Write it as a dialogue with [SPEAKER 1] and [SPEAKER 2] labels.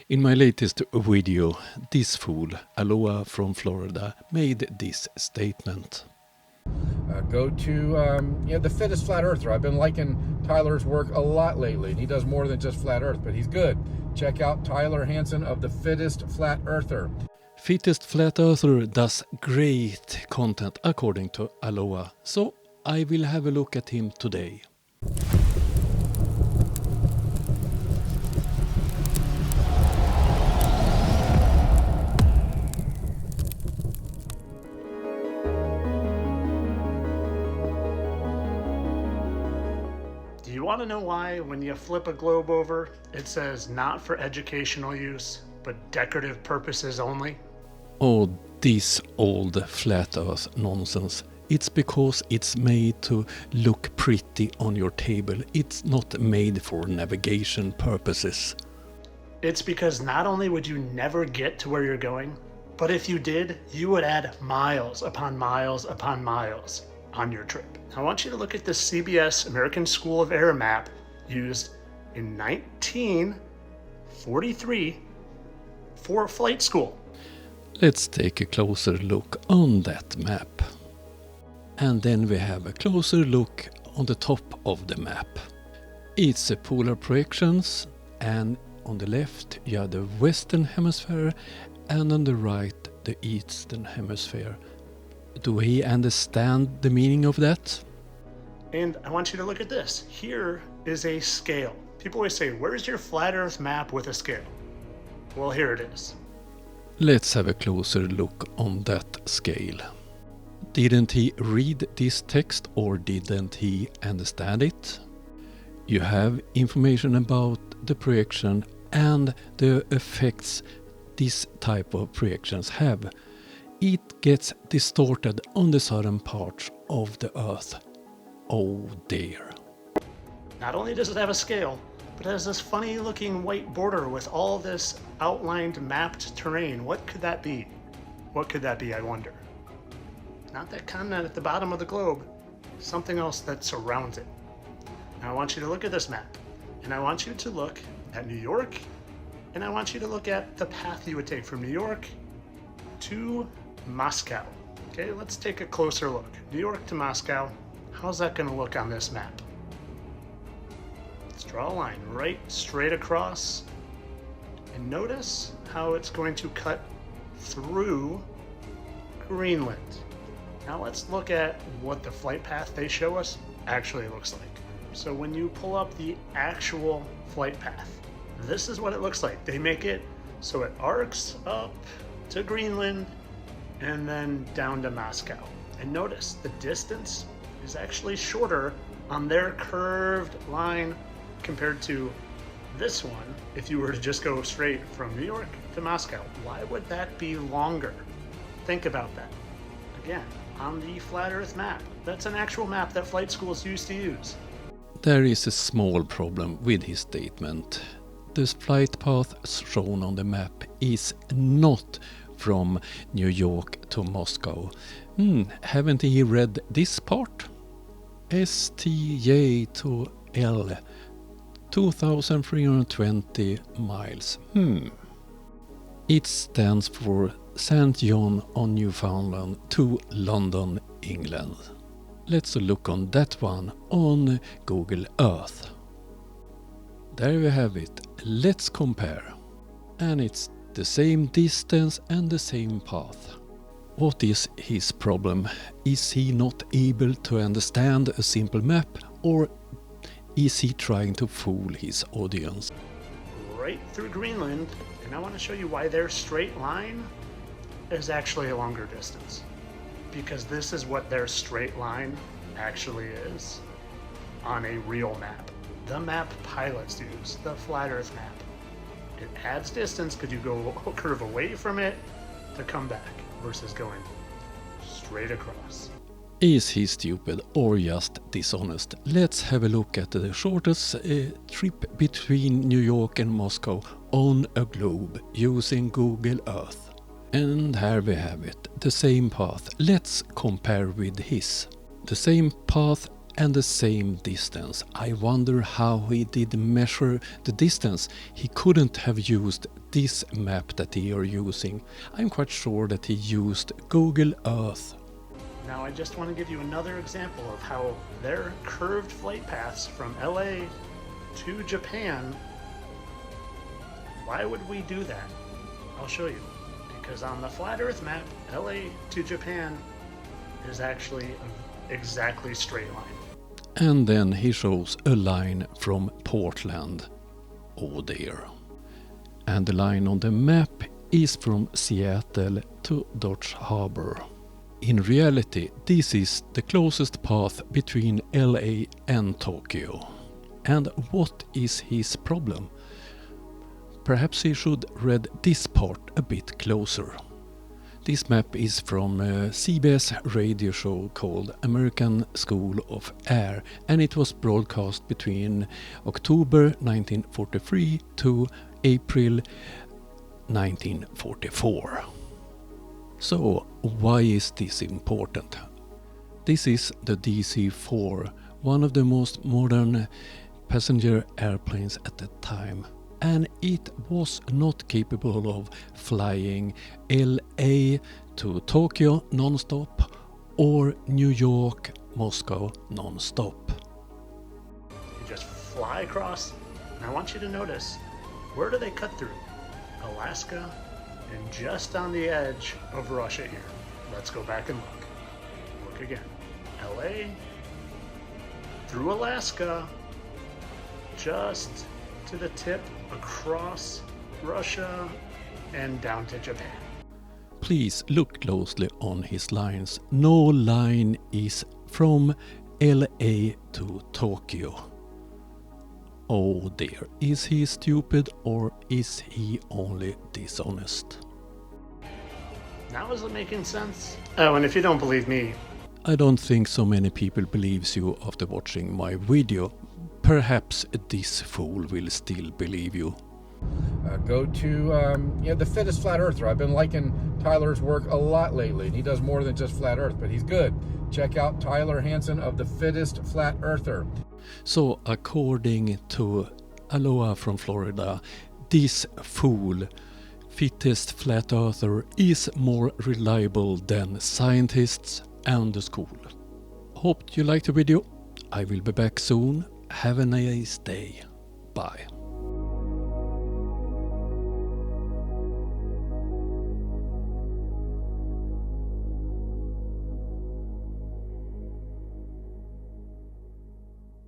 [SPEAKER 1] In my latest video, this fool, Aloha from Florida, made this statement.
[SPEAKER 2] Go to the Fittest Flat Earther. I've been liking Tyler's work a lot lately. He does more than just flat earth, but he's good. Check out Tyler Hansen of the Fittest Flat Earther.
[SPEAKER 1] Fittest Flat Earther does great content according to Aloha, so I will have a look at him today.
[SPEAKER 3] Do you want to know why when you flip a globe over, it says not for educational use, but decorative purposes only?
[SPEAKER 1] Oh, this old flat earth nonsense. It's because it's made to look pretty on your table. It's not made for navigation purposes.
[SPEAKER 3] It's because not only would you never get to where you're going, but if you did, you would add miles upon miles upon miles on your trip. I want you to look at the CBS American School of Air map used in 1943 for flight school.
[SPEAKER 1] Let's take a closer look on that map. And then we have a closer look on the top of the map. It's a polar projections, and on the left you have the Western Hemisphere and on the right the Eastern Hemisphere. Do we understand the meaning of that?
[SPEAKER 3] And I want you to look at this. Here is a scale. People always say, where's your flat earth map with a scale? Well, here it is.
[SPEAKER 1] Let's have a closer look on that scale. Didn't he read this text or didn't he understand it? You have information about the projection and the effects this type of projections have. It gets distorted on the southern parts of the Earth. Oh dear.
[SPEAKER 3] Not only does it have a scale, but it has this funny looking white border with all this outlined mapped terrain. What could that be? What could that be, I wonder? Not that continent at the bottom of the globe, something else that surrounds it. Now I want you to look at this map, and I want you to look at New York, and I want you to look at the path you would take from New York to Moscow. Okay, let's take a closer look. New York to Moscow. How's that going to look on this map? Let's draw a line right straight across, and notice how it's going to cut through Greenland. Now let's look at what the flight path they show us actually looks like. So when you pull up the actual flight path, this is what it looks like. They make it so it arcs up to Greenland and then down to Moscow. And notice the distance is actually shorter on their curved line compared to this one. If you were to just go straight from New York to Moscow, why would that be longer? Think about that. Again, on the flat earth map. That's an actual map that flight schools used to use.
[SPEAKER 1] There is a small problem with his statement. The flight path shown on the map is not from New York to Moscow. Haven't he read this part? STJ to L, 2,320 miles. It stands for St. John on Newfoundland to London, England. Let's look on that one on Google Earth. There we have it. Let's compare. And it's the same distance and the same path. What is his problem? Is he not able to understand a simple map, or is he trying to fool his audience?
[SPEAKER 3] Right through Greenland, and I want to show you why their straight line is actually a longer distance. Because this is what their straight line actually is on a real map. The map pilots use, the flat earth map. It adds distance because you go curve away from it to come back versus going straight across.
[SPEAKER 1] Is he stupid or just dishonest? Let's have a look at the shortest trip between New York and Moscow on a globe using Google Earth. And here we have it, the same path. Let's compare with his. The same path and the same distance. I wonder how he did measure the distance. He couldn't have used this map that they are using. I'm quite sure that he used Google Earth.
[SPEAKER 3] Now I just want to give you another example of how their curved flight paths from LA to Japan, why would we do that? I'll show you. Because on the flat Earth map, LA to Japan is actually an exactly straight line.
[SPEAKER 1] And then he shows a line from Portland. Oh dear. And the line on the map is from Seattle to Dodge Harbor. In reality, this is the closest path between LA and Tokyo. And what is his problem? Perhaps he should read this part a bit closer. This map is from a CBS radio show called American School of Air, and it was broadcast between October 1943 to April 1944. So, why is this important? This is the DC-4, one of the most modern passenger airplanes at the time. And it was not capable of flying LA to Tokyo non-stop or New York, Moscow non-stop.
[SPEAKER 3] You just fly across, and I want you to notice, where do they cut through? Alaska, and just on the edge of Russia here. Let's go back and look. Look again. LA, through Alaska, just to the tip, across Russia, and down to Japan.
[SPEAKER 1] Please look closely on his lines. No line is from LA to Tokyo. Oh dear, is he stupid or is he only dishonest?
[SPEAKER 3] Now is it making sense? Oh, and if you don't believe me,
[SPEAKER 1] I don't think so many people believes you after watching my video. Perhaps this fool will still believe you.
[SPEAKER 2] Go to the Fittest Flat Earther. I've been liking Tyler's work a lot lately, and he does more than just flat Earth, but he's good. Check out Tyler Hansen of the Fittest Flat Earther.
[SPEAKER 1] So, according to Aloha from Florida, this fool, Fittest Flat Earther, is more reliable than scientists and the school. Hope you liked the video. I will be back soon. Have a nice day. Bye.